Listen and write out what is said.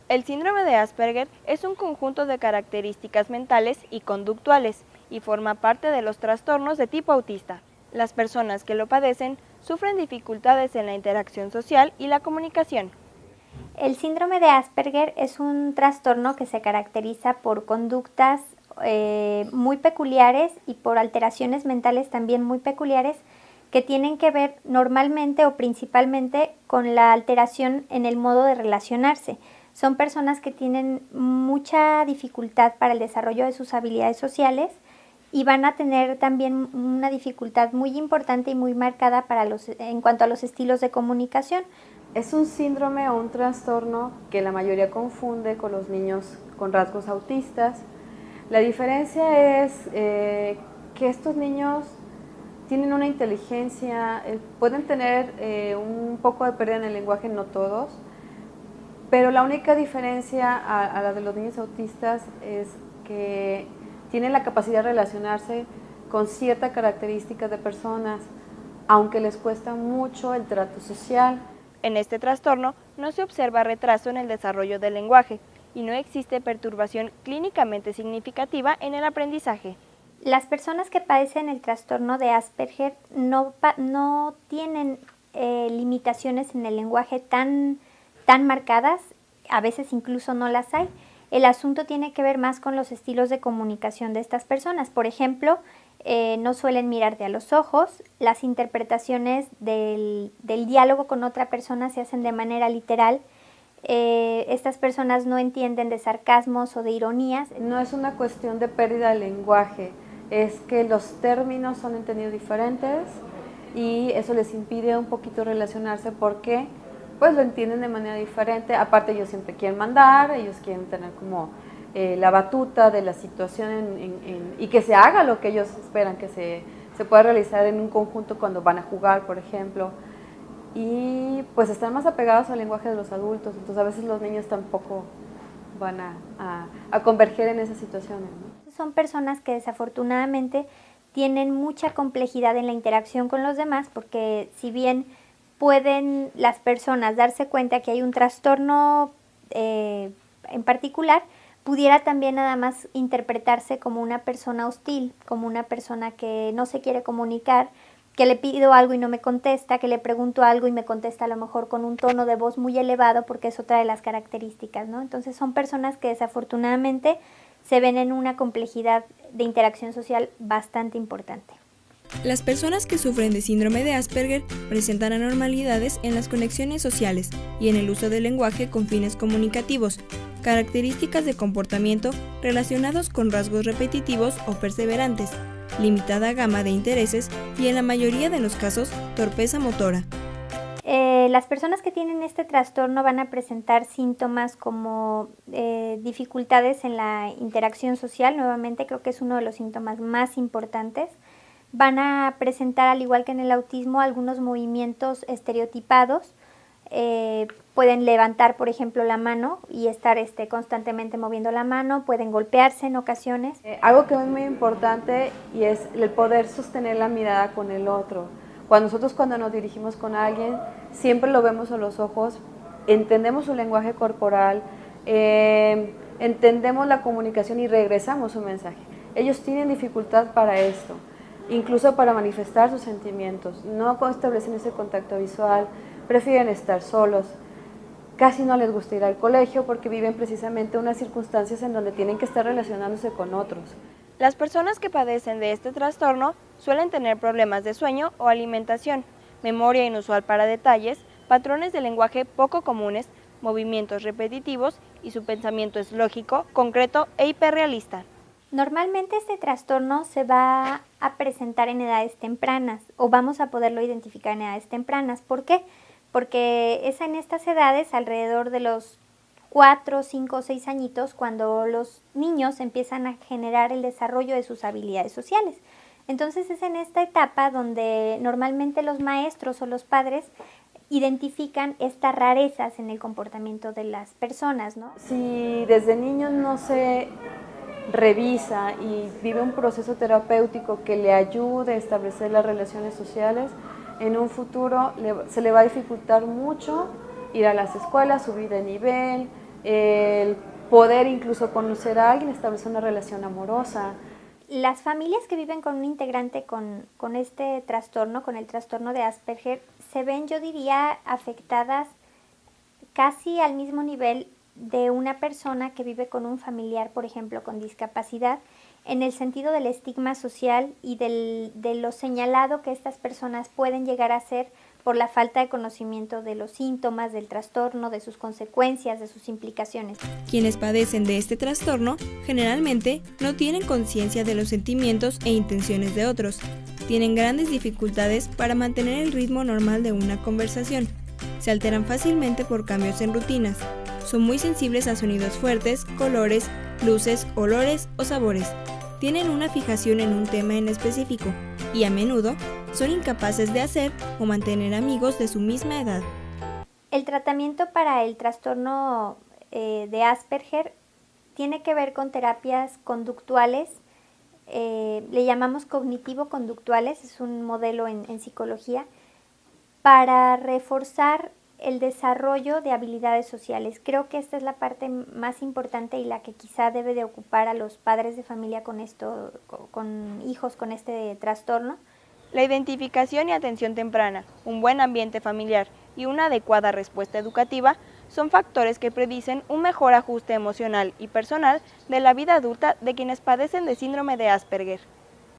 El síndrome de Asperger es un conjunto de características mentales y conductuales y forma parte de los trastornos de tipo autista. Las personas que lo padecen sufren dificultades en la interacción social y la comunicación. El síndrome de Asperger es un trastorno que se caracteriza por conductas muy peculiares y por alteraciones mentales también muy peculiares que tienen que ver normalmente o principalmente con la alteración en el modo de relacionarse. Son personas que tienen mucha dificultad para el desarrollo de sus habilidades sociales y van a tener también una dificultad muy importante y muy marcada en cuanto a los estilos de comunicación. Es un síndrome o un trastorno que la mayoría confunde con los niños con rasgos autistas. La diferencia es que estos niños tienen una inteligencia, pueden tener un poco de pérdida en el lenguaje, no todos, pero la única diferencia a la de los niños autistas es que tienen la capacidad de relacionarse con ciertas características de personas, aunque les cuesta mucho el trato social. En este trastorno no se observa retraso en el desarrollo del lenguaje y no existe perturbación clínicamente significativa en el aprendizaje. Las personas que padecen el trastorno de Asperger no tienen limitaciones en el lenguaje tan marcadas, a veces incluso no las hay. El asunto tiene que ver más con los estilos de comunicación de estas personas. Por ejemplo, no suelen mirarte a los ojos, las interpretaciones del diálogo con otra persona se hacen de manera literal. Estas personas no entienden de sarcasmos o de ironías. No es una cuestión de pérdida de lenguaje, es que los términos son entendidos diferentes y eso les impide un poquito relacionarse porque pues lo entienden de manera diferente. Aparte ellos siempre quieren mandar, ellos quieren tener como la batuta de la situación y que se haga lo que ellos esperan que se pueda realizar en un conjunto cuando van a jugar, por ejemplo. Y pues están más apegados al lenguaje de los adultos, entonces a veces los niños tampoco van a converger en esas situaciones, ¿no? Son personas que desafortunadamente tienen mucha complejidad en la interacción con los demás porque si bien pueden las personas darse cuenta que hay un trastorno en particular, pudiera también nada más interpretarse como una persona hostil, como una persona que no se quiere comunicar, que le pido algo y no me contesta, que le pregunto algo y me contesta a lo mejor con un tono de voz muy elevado porque es otra de las características, ¿no? Entonces son personas que desafortunadamente se ven en una complejidad de interacción social bastante importante. Las personas que sufren de síndrome de Asperger presentan anormalidades en las conexiones sociales y en el uso del lenguaje con fines comunicativos, características de comportamiento relacionados con rasgos repetitivos o perseverantes, limitada gama de intereses y en la mayoría de los casos torpeza motora. Las personas que tienen este trastorno van a presentar síntomas como dificultades en la interacción social, nuevamente creo que es uno de los síntomas más importantes. Van a presentar, al igual que en el autismo, algunos movimientos estereotipados. Pueden levantar, por ejemplo, la mano y estar constantemente moviendo la mano, pueden golpearse en ocasiones. Algo que es muy importante y es el poder sostener la mirada con el otro. Cuando nos dirigimos con alguien, siempre lo vemos a los ojos, entendemos su lenguaje corporal, entendemos la comunicación y regresamos su mensaje. Ellos tienen dificultad para esto, incluso para manifestar sus sentimientos. No establecen ese contacto visual, prefieren estar solos. Casi no les gusta ir al colegio porque viven precisamente unas circunstancias en donde tienen que estar relacionándose con otros. Las personas que padecen de este trastorno suelen tener problemas de sueño o alimentación, memoria inusual para detalles, patrones de lenguaje poco comunes, movimientos repetitivos y su pensamiento es lógico, concreto e hiperrealista. Normalmente este trastorno se va a presentar en edades tempranas o vamos a poderlo identificar en edades tempranas. ¿Por qué? Porque es en estas edades, alrededor de los 4, 5 o 6 añitos, cuando los niños empiezan a generar el desarrollo de sus habilidades sociales. Entonces es en esta etapa donde normalmente los maestros o los padres identifican estas rarezas en el comportamiento de las personas, ¿no? Si desde niños no se revisa y vive un proceso terapéutico que le ayude a establecer las relaciones sociales, en un futuro se le va a dificultar mucho ir a las escuelas, subir de nivel, el poder incluso conocer a alguien, establecer una relación amorosa. Las familias que viven con un integrante con este trastorno, con el trastorno de Asperger, se ven, yo diría, afectadas casi al mismo nivel de una persona que vive con un familiar, por ejemplo, con discapacidad, en el sentido del estigma social y de lo señalado que estas personas pueden llegar a ser por la falta de conocimiento de los síntomas del trastorno, de sus consecuencias, de sus implicaciones. Quienes padecen de este trastorno generalmente no tienen conciencia de los sentimientos e intenciones de otros. Tienen grandes dificultades para mantener el ritmo normal de una conversación. Se alteran fácilmente por cambios en rutinas. Son muy sensibles a sonidos fuertes, colores, luces, olores o sabores. Tienen una fijación en un tema en específico y a menudo son incapaces de hacer o mantener amigos de su misma edad. El tratamiento para el trastorno de Asperger tiene que ver con terapias conductuales, le llamamos cognitivo-conductuales, es un modelo en psicología, para reforzar el desarrollo de habilidades sociales. Creo que esta es la parte más importante y la que quizá debe de ocupar a los padres de familia con hijos con este trastorno. La identificación y atención temprana, un buen ambiente familiar y una adecuada respuesta educativa son factores que predicen un mejor ajuste emocional y personal de la vida adulta de quienes padecen de síndrome de Asperger.